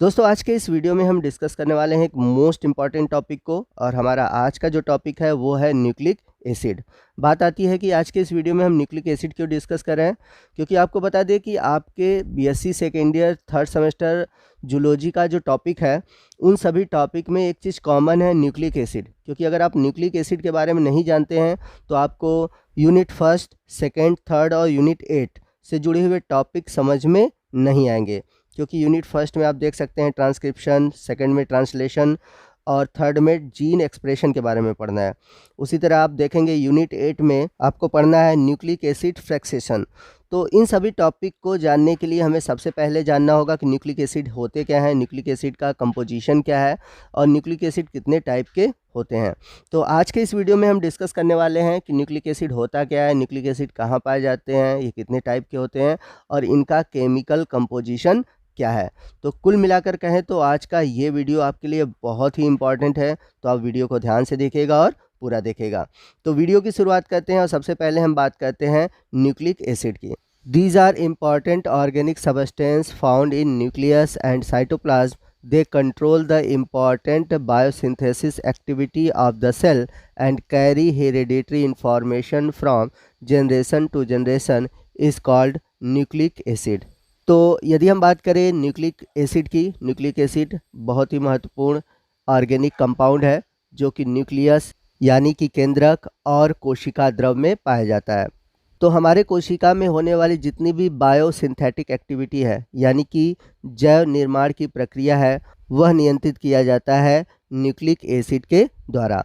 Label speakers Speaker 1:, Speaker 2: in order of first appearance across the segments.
Speaker 1: दोस्तों आज के इस वीडियो में हम डिस्कस करने वाले हैं एक मोस्ट इम्पॉर्टेंट टॉपिक को और हमारा आज का जो टॉपिक है वो है न्यूक्लिक एसिड। बात आती है कि आज के इस वीडियो में हम न्यूक्लिक एसिड क्यों डिस्कस कर रहे हैं, क्योंकि आपको बता दें कि आपके BSc second year third semester zoology का जो टॉपिक है उन सभी टॉपिक में एक चीज़ कॉमन है, न्यूक्लिक एसिड। क्योंकि अगर आप न्यूक्लिक एसिड के बारे में नहीं जानते हैं तो आपको यूनिट फर्स्ट, सेकेंड, थर्ड और यूनिट 8 से जुड़े हुए टॉपिक समझ में नहीं आएंगे। क्योंकि यूनिट फर्स्ट में आप देख सकते हैं ट्रांसक्रिप्शन, सेकंड में ट्रांसलेशन और थर्ड में जीन एक्सप्रेशन के बारे में पढ़ना है। उसी तरह आप देखेंगे यूनिट 8 में आपको पढ़ना है न्यूक्लिक एसिड फ्रैक्सेशन। तो इन सभी टॉपिक को जानने के लिए हमें सबसे पहले जानना होगा कि न्यूक्लिक एसिड होते क्या हैं, न्यूक्लिक एसिड का कंपोजिशन क्या है और न्यूक्लिक एसिड कितने टाइप के होते हैं। तो आज के इस वीडियो में हम डिस्कस करने वाले हैं कि न्यूक्लिक एसिड होता क्या है, न्यूक्लिक एसिड कहाँ पाए जाते हैं, ये कितने टाइप के होते हैं और इनका केमिकल कंपोजिशन क्या है। तो कुल मिलाकर कहें तो आज का ये वीडियो आपके लिए बहुत ही इम्पॉर्टेंट है, तो आप वीडियो को ध्यान से देखिएगा और पूरा देखिएगा। तो वीडियो की शुरुआत करते हैं और सबसे पहले हम बात करते हैं न्यूक्लिक एसिड की। These are important organic substance found in nucleus and cytoplasm. They control the important biosynthesis activity of the cell and carry hereditary information from generation to generation is called nucleic acid. तो यदि हम बात करें nucleic acid की, nucleic acid बहुत ही महत्वपूर्ण organic compound है जो कि न्यूक्लियस यानी कि केंद्रक और कोशिका द्रव में पाया जाता है। तो हमारे कोशिका में होने वाली जितनी भी बायोसिंथेटिक एक्टिविटी है यानी कि जैव निर्माण की प्रक्रिया है वह नियंत्रित किया जाता है न्यूक्लिक एसिड के द्वारा।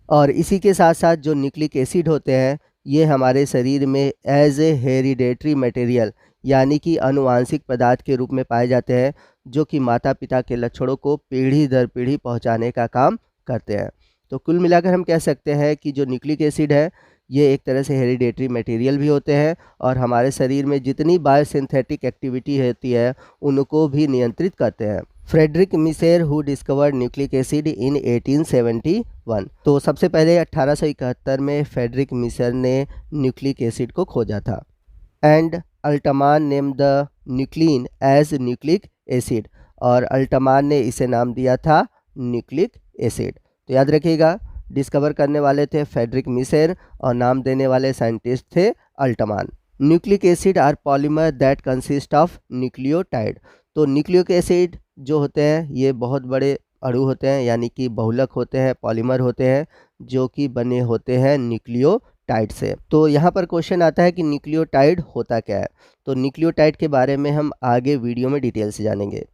Speaker 1: और इसी के साथ साथ जो न्यूक्लिक एसिड होते हैं ये हमारे शरीर में एज ए हेरिडेटरी मटेरियल यानी कि आनुवांशिक पदार्थ के रूप में पाए जाते हैं, जो कि माता पिता के लक्षणों को पीढ़ी दर पीढ़ी पहुंचाने का काम करते हैं। तो कुल मिलाकर हम कह सकते हैं कि जो न्यूक्लिक एसिड है ये एक तरह से हेरिडेटरी मटेरियल भी होते हैं और हमारे शरीर में जितनी बायोसिंथेटिक एक्टिविटी होती है उनको भी नियंत्रित करते हैं। Friedrich Miescher who discovered nucleic acid in 1871। तो सबसे पहले 1871 में फ्रेडरिक मिसेर ने न्यूक्लिक एसिड को खोजा था। And Altmann named the nuclein as nucleic acid, और अल्टमान ने इसे नाम दिया था न्यूक्लिक एसिड। तो याद रखिएगा, डिस्कवर करने वाले थे फ्रेडरिक मिसेर और नाम देने वाले साइंटिस्ट थे Altmann. Nucleic acid are polymer that consist of nucleotide. तो न्यूक्लिक एसिड जो होते हैं ये बहुत बड़े अणु होते हैं यानी कि बहुलक होते हैं, पॉलीमर होते हैं जो कि बने होते हैं न्यूक्लियोटाइड से। तो यहाँ पर क्वेश्चन आता है कि न्यूक्लियोटाइड होता क्या है। तो न्यूक्लियोटाइड के बारे में हम आगे वीडियो में डिटेल से जानेंगे।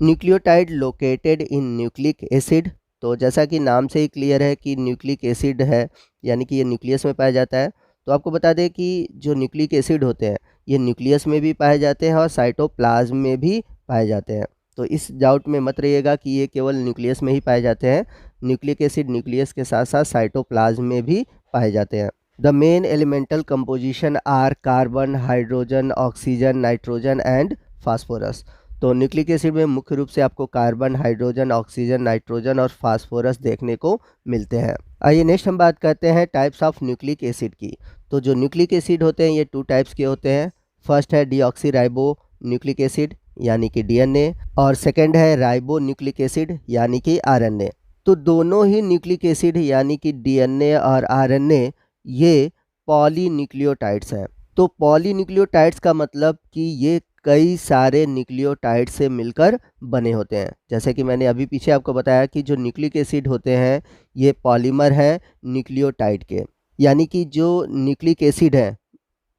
Speaker 1: Nucleotide located in nucleic acid. तो जैसा कि नाम से ही क्लियर है कि न्यूक्लिक एसिड है यानी कि ये न्यूक्लियस में पाया जाता है। तो आपको बता दें कि जो न्यूक्लिक एसिड होते हैं ये न्यूक्लियस में भी पाए जाते हैं और साइटोप्लाज्म में भी पाए जाते हैं। तो इस डाउट में मत रहिएगा कि ये केवल न्यूक्लियस में ही पाए जाते हैं। न्यूक्लिक एसिड न्यूक्लियस के साथ साथ साइटोप्लाज्म में भी पाए जाते हैं। The main elemental composition are carbon, hydrogen, oxygen, nitrogen and phosphorus. तो न्यूक्लिक एसिड में मुख्य रूप से आपको कार्बन, हाइड्रोजन, ऑक्सीजन, नाइट्रोजन और फास्फोरस देखने को मिलते हैं। आइए नेक्स्ट हम बात करते हैं टाइप्स ऑफ न्यूक्लिक एसिड की। तो जो न्यूक्लिक एसिड होते हैं ये 2 टाइप्स के होते हैं। फर्स्ट है डीऑक्सीराइबो न्यूक्लिक एसिड यानी कि डीएनए, और सेकंड है राइबो न्यूक्लिक एसिड यानी कि आरएनए। तो दोनों ही न्यूक्लिक एसिड यानी कि डीएनए और आरएनए ये पॉलीन्यूक्लियोटाइड्स हैं। तो पॉलीन्यूक्लियोटाइड्स का मतलब कि ये कई सारे न्यूक्लियोटाइड से मिलकर बने होते हैं। जैसे कि मैंने अभी पीछे आपको बताया कि जो न्यूक्लिक एसिड होते हैं ये पॉलीमर हैं न्यूक्लियोटाइड के, यानी कि जो न्यूक्लिक एसिड है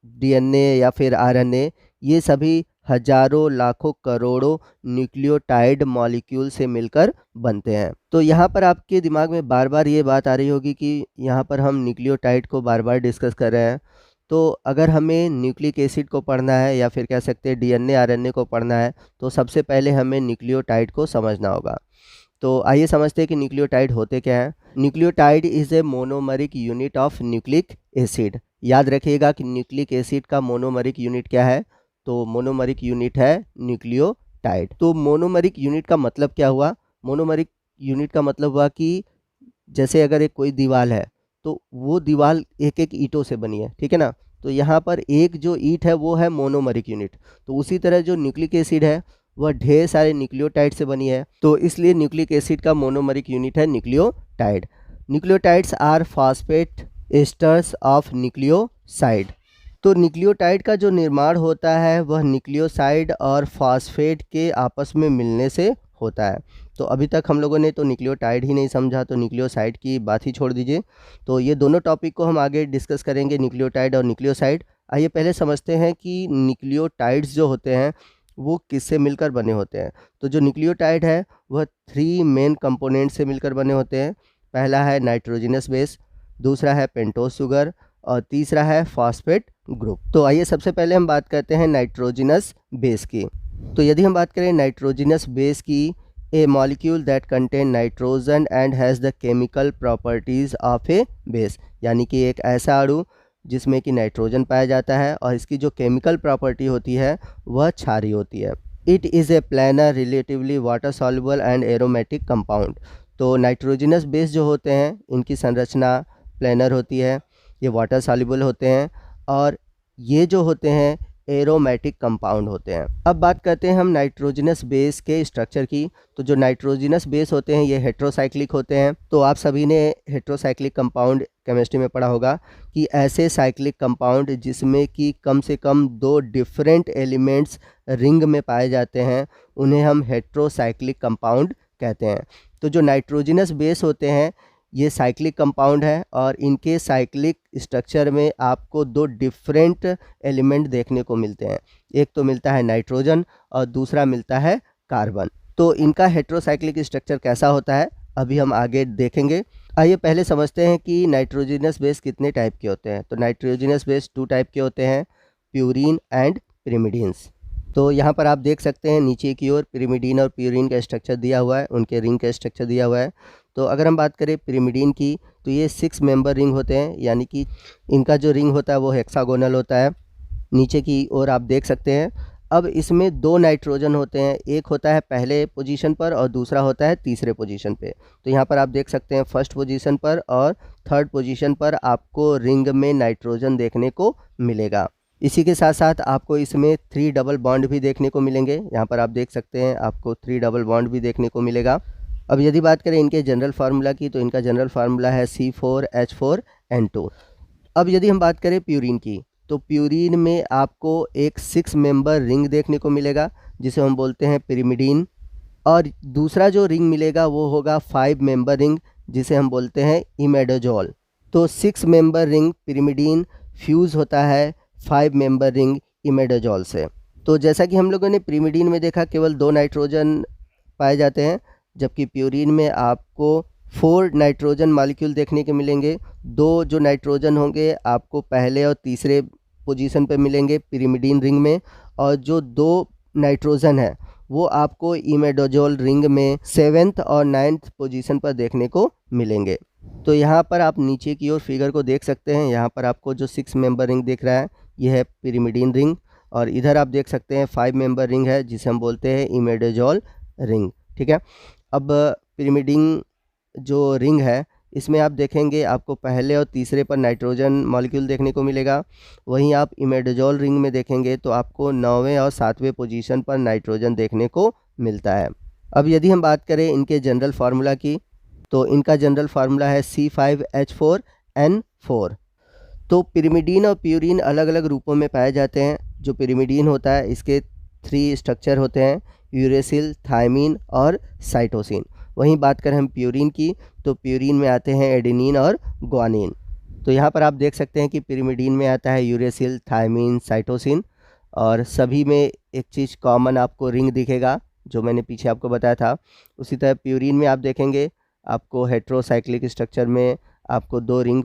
Speaker 1: डीएनए या फिर आरएनए ये सभी हजारों, लाखों, करोड़ों न्यूक्लियोटाइड मॉलिक्यूल से मिलकर बनते हैं। तो यहाँ पर आपके दिमाग में बार बार ये बात आ रही होगी कि यहाँ पर हम न्यूक्लियोटाइड को बार बार डिस्कस कर रहे हैं। तो अगर हमें न्यूक्लिक एसिड को पढ़ना है या फिर कह सकते हैं डीएनए आरएनए को पढ़ना है तो सबसे पहले हमें न्यूक्लियोटाइड को समझना होगा। तो आइए समझते हैं कि न्यूक्लियोटाइड होते क्या हैं। Nucleotide is a monomeric unit of nucleic acid. याद रखिएगा कि न्यूक्लिक एसिड का मोनोमरिक यूनिट क्या है। तो मोनोमरिक यूनिट है न्यूक्लियोटाइड। तो मोनोमरिक यूनिट का मतलब क्या हुआ? मोनोमरिक यूनिट का मतलब हुआ कि जैसे अगर एक कोई दीवार है तो वो दीवार एक एक ईंटों से बनी है, ठीक है ना। तो यहाँ पर एक जो ईंट है वो है मोनोमरिक यूनिट। तो उसी तरह जो न्यूक्लिक एसिड है वह ढेर सारे न्यूक्लियोटाइड से बनी है, तो इसलिए न्यूक्लिक एसिड का मोनोमरिक यूनिट है nucleotide. Nucleotides are phosphate esters of nucleoside. तो न्यूक्लियोटाइड का जो निर्माण होता है वह न्यूक्लियोसाइड और फॉस्फेट के आपस में मिलने से होता है। तो अभी तक हम लोगों ने तो न्यूक्लियोटाइड ही नहीं समझा, तो न्यूक्लियोसाइड की बात ही छोड़ दीजिए। तो ये दोनों टॉपिक को हम आगे डिस्कस करेंगे, न्यूक्लियोटाइड और न्यूक्लियोसाइड। आइए पहले समझते हैं कि न्यूक्लियोटाइड्स जो होते हैं वो किससे मिलकर बने होते हैं। तो जो न्यूक्लियोटाइड है वह 3 मेन कंपोनेंट से मिलकर बने होते हैं। पहला है नाइट्रोजनस बेस, दूसरा है पेंटोज शुगर और तीसरा है फॉस्फेट ग्रुप। तो आइए सबसे पहले हम बात करते हैं नाइट्रोजनस बेस की। तो यदि हम बात करें नाइट्रोजनस बेस की, a molecule that contain nitrogen and has the chemical properties of a base, यानी कि एक ऐसा अणु जिसमें कि नाइट्रोजन पाया जाता है और इसकी जो केमिकल प्रॉपर्टी होती है वह क्षारीय होती है। It is a planar relatively water soluble and aromatic compound. तो नाइट्रोजनस बेस जो होते हैं इनकी संरचना प्लेनर होती है, ये वाटर सॉल्युबल होते हैं और ये जो होते हैं एरोमेटिक कंपाउंड होते हैं। अब बात करते हैं हम नाइट्रोजनस बेस के स्ट्रक्चर की। तो जो नाइट्रोजनस बेस होते हैं ये हेट्रोसाइक्लिक होते हैं। तो आप सभी ने हेट्रोसाइक्लिक कंपाउंड केमिस्ट्री में पढ़ा होगा कि ऐसे साइक्लिक कंपाउंड जिसमें कि कम से कम 2 डिफरेंट एलिमेंट्स रिंग में पाए जाते हैं उन्हें हम हेट्रोसाइक्लिक कंपाउंड कहते हैं। तो जो नाइट्रोजनस बेस होते हैं ये साइक्लिक कंपाउंड है और इनके साइक्लिक स्ट्रक्चर में आपको 2 डिफरेंट एलिमेंट देखने को मिलते हैं। एक तो मिलता है नाइट्रोजन और दूसरा मिलता है कार्बन। तो इनका हेट्रोसाइक्लिक स्ट्रक्चर कैसा होता है अभी हम आगे देखेंगे। आइए पहले समझते हैं कि नाइट्रोजनस बेस कितने टाइप के होते हैं। तो नाइट्रोजनस बेस 2 टाइप के होते हैं, प्यूरीन एंड पिरिमिडीन्स। तो यहाँ पर आप देख सकते हैं नीचे की ओर पिरिमिडीन और प्यूरीन का स्ट्रक्चर दिया हुआ है, उनके रिंग का स्ट्रक्चर दिया हुआ है। तो अगर हम बात करें पिरिमिडीन की तो ये 6 मेंबर रिंग होते हैं, यानी कि इनका जो रिंग होता है वो हेक्सागोनल होता है। नीचे की ओर आप देख सकते हैं। अब इसमें 2 नाइट्रोजन होते हैं, एक होता है पहले पोजीशन पर और दूसरा होता है तीसरे पोजीशन पे। तो यहाँ पर आप देख सकते हैं फर्स्ट पोजीशन पर और थर्ड पोजीशन पर आपको रिंग में नाइट्रोजन देखने को मिलेगा। इसी के साथ साथ आपको इसमें 3 डबल बॉन्ड भी देखने को मिलेंगे। यहाँ पर आप देख सकते हैं आपको 3 डबल बॉन्ड भी देखने को मिलेगा। अब यदि बात करें इनके जनरल फार्मूला की तो इनका जनरल फार्मूला है C4H4N2। अब यदि हम बात करें प्यूरीन की तो प्यूरीन में आपको एक 6 मेंबर रिंग देखने को मिलेगा जिसे हम बोलते हैं पिरिमिडीन, और दूसरा जो रिंग मिलेगा वो होगा 5 मेंबर रिंग जिसे हम बोलते हैं इमेडोजोल। तो 6 मेंबर रिंग पिरिमिडीन फ्यूज़ होता है 5 मेंबर रिंग इमेडोजोल से। तो जैसा कि हम लोगों ने पिरिमिडीन में देखा केवल 2 नाइट्रोजन पाए जाते हैं, जबकि प्यूरीन में आपको 4 नाइट्रोजन मॉलिक्यूल देखने के मिलेंगे। 2 जो नाइट्रोजन होंगे आपको पहले और तीसरे पोजीशन पे मिलेंगे पिरिमिडीन रिंग में, और जो 2 नाइट्रोजन है वो आपको इमेडोजोल रिंग में 7th और 9th पोजीशन पर देखने को मिलेंगे। तो यहाँ पर आप नीचे की ओर फिगर को देख सकते हैं। यहाँ पर आपको जो 6 मेंबर रिंग दिख रहा है यह है पिरिमिडीन रिंग, और इधर आप देख सकते हैं 5 मेंबर रिंग है जिसे हम बोलते हैं इमेडोजोल रिंग। ठीक है। अब पिरिमिडीन जो रिंग है इसमें आप देखेंगे आपको पहले और तीसरे पर नाइट्रोजन मॉलिक्यूल देखने को मिलेगा। वहीं आप इमेडोजोल रिंग में देखेंगे तो आपको 9वें और 7वें पोजीशन पर नाइट्रोजन देखने को मिलता है। अब यदि हम बात करें इनके जनरल फार्मूला की तो इनका जनरल फार्मूला है C5H4N4। तो पिरिमिडीन और प्यूरीन अलग अलग रूपों में पाए जाते हैं। जो पिरिमिडीन होता है इसके 3 स्ट्रक्चर होते हैं, यूरेसिल, थायमीन और साइटोसिन। वहीं बात करें हम प्यूरीन की तो प्यूरीन में आते हैं एडेनिन और ग्वानिन। तो यहाँ पर आप देख सकते हैं कि पिरिमिडीन में आता है यूरेसिल, थायमीन, साइटोसिन, और सभी में एक चीज़ कॉमन आपको रिंग दिखेगा जो मैंने पीछे आपको बताया था। उसी तरह प्यूरीन में आप देखेंगे आपको हेट्रोसाइक्लिक स्ट्रक्चर में आपको 2 रिंग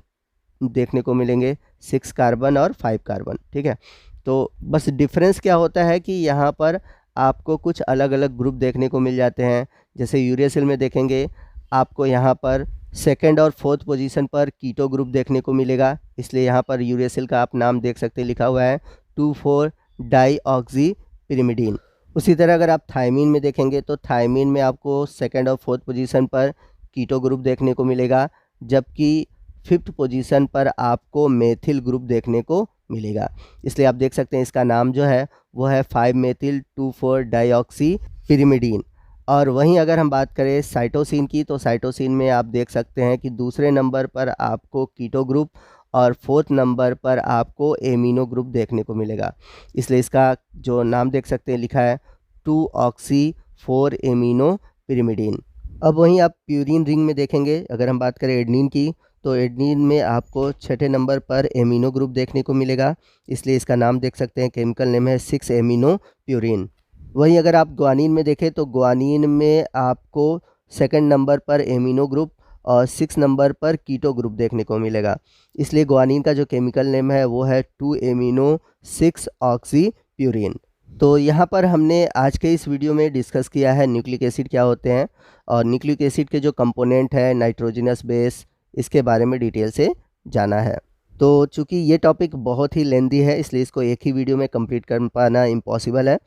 Speaker 1: देखने को मिलेंगे, 6 कार्बन और 5 कार्बन। ठीक है। तो बस डिफरेंस क्या होता है कि यहाँ पर आपको कुछ अलग अलग ग्रुप देखने को मिल जाते हैं। जैसे यूरेसिल में देखेंगे आपको यहाँ पर 2nd और 4th पोजीशन पर कीटो ग्रुप देखने को मिलेगा, इसलिए यहाँ पर यूरेसिल का आप नाम देख सकते हैं लिखा हुआ है 2,4-डाईऑक्सी पिरिमिडीन। उसी तरह अगर आप थायमीन में देखेंगे तो थायमीन में आपको 2nd और 4th पोजीशन पर कीटो ग्रुप देखने को मिलेगा, जबकि 5th पोजीशन पर आपको मेथिल ग्रुप देखने को मिलेगा। इसलिए आप देख सकते हैं इसका नाम जो है वो है 5 मेथिल 2,4 डाइऑक्सी पिरिमिडीन। और वहीं अगर हम बात करें साइटोसिन की, तो साइटोसिन में आप देख सकते हैं कि दूसरे नंबर पर आपको कीटो ग्रुप और फोर्थ नंबर पर आपको एमिनो ग्रुप देखने को मिलेगा। इसलिए इसका जो नाम देख सकते हैं लिखा है 2-ऑक्सी 4 एमिनो पिरिमिडीन। अब वहीं आप प्यूरिन रिंग में देखेंगे, अगर हम बात करें एडनिन की, तो एडनिन में आपको छठे नंबर पर एमिनो ग्रुप देखने को मिलेगा। इसलिए इसका नाम देख सकते हैं, केमिकल नेम है 6 एमिनो प्यूरिन। वहीं अगर आप ग्वानिन में देखें तो ग्वानिन में आपको सेकंड नंबर पर एमिनो ग्रुप और 6 नंबर पर कीटो ग्रुप देखने को मिलेगा। इसलिए ग्वानिन का जो केमिकल नेम है वो है 2 एमिनो 6 ऑक्सी प्यूरिन। तो यहाँ पर हमने आज के इस वीडियो में डिस्कस किया है न्यूक्लिक एसिड क्या होते हैं और न्यूक्लिक एसिड के जो कंपोनेंट है नाइट्रोजनस बेस, इसके बारे में डिटेल से जाना है। तो चूँकि ये टॉपिक बहुत ही लेंदी है इसलिए इसको एक ही वीडियो में कंप्लीट कर पाना इम्पॉसिबल है।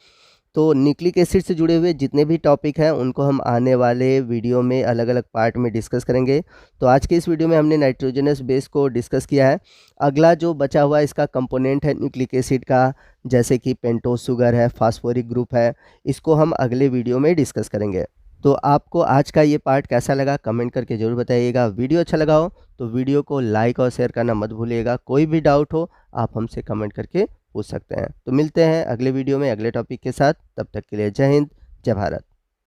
Speaker 1: तो न्यूक्लिक एसिड से जुड़े हुए जितने भी टॉपिक हैं उनको हम आने वाले वीडियो में अलग अलग पार्ट में डिस्कस करेंगे। तो आज के इस वीडियो में हमने नाइट्रोजनस बेस को डिस्कस किया है। अगला जो बचा हुआ इसका कंपोनेंट है न्यूक्लिक एसिड का, जैसे कि पेंटोज शुगर है, फास्फोरिक ग्रुप है, इसको हम अगले वीडियो में डिस्कस करेंगे। तो आपको आज का ये पार्ट कैसा लगा कमेंट करके ज़रूर बताइएगा। वीडियो अच्छा लगा हो तो वीडियो को लाइक और शेयर करना मत भूलिएगा। कोई भी डाउट हो आप हमसे कमेंट करके पूछ सकते हैं। तो मिलते हैं अगले वीडियो में अगले टॉपिक के साथ, तब तक के लिए जय हिंद, जय भारत।